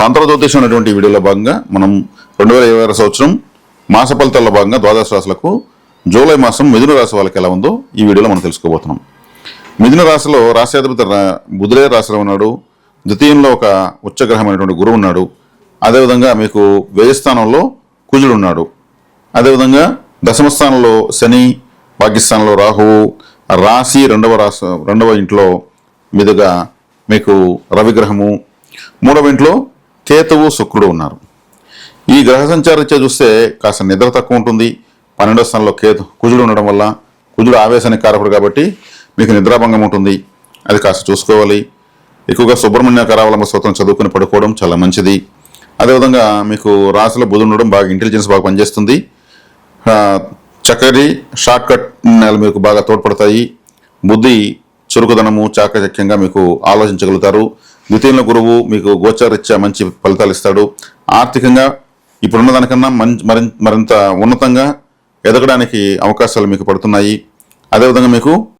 తంత్ర జ్యోతిషం అనేటువంటి వీడియోలో భాగంగా మనం 2026 సంవత్సరం మాస ఫలితాల్లో భాగంగా ద్వాదశ రాశులకు జూలై మాసం మిథున రాశి వాళ్ళకి ఎలా ఉందో ఈ వీడియోలో మనం తెలుసుకోబోతున్నాం. మిథున రాశిలో రాశ్యాధిపతి బుధుడే రాశిలో ఉన్నాడు. ద్వితీయంలో ఒక ఉచ్చగ్రహమైనటువంటి గురువు ఉన్నాడు. అదేవిధంగా మీకు వ్యయస్థానంలో కుజుడు ఉన్నాడు. అదేవిధంగా దశమ స్థానంలో శని, భాగ్యస్థానంలో రాహువు, రాశి రెండవ ఇంట్లో మీదుగా మీకు రవిగ్రహము, మూడవ ఇంట్లో కేతువు, శుక్రుడు ఉన్నారు. ఈ గ్రహ సంచారీత్యా చూస్తే కాస్త నిద్ర తక్కువ ఉంటుంది. 12వ స్థానంలో కుజుడు ఉండడం వల్ల, కుజుడు ఆవేశానికి కారకుడు కాబట్టి మీకు నిద్రాభంగం ఉంటుంది. అది కాస్త చూసుకోవాలి. ఎక్కువగా సుబ్రహ్మణ్య కరావలంబ స్తోత్రం చదువుకుని పడుకోవడం చాలా మంచిది. అదేవిధంగా మీకు రాశిలో బుధుడు ఉండడం బాగా ఇంటెలిజెన్స్ బాగా పనిచేస్తుంది. చక్కటి షార్ట్ కట్ మీకు బాగా తోడ్పడతాయి. బుద్ధి చురుకుదనము, చాకచక్యంగా మీకు ఆలోచించగలుగుతారు. ద్వితీయంలో గురువు మీకు గోచారీత్యా మంచి ఫలితాలు ఇస్తాడు. ఆర్థికంగా ఇప్పుడున్న దానికన్నా మరింత ఉన్నతంగా ఎదగడానికి అవకాశాలు మీకు పడుతున్నాయి. అదేవిధంగా మీకు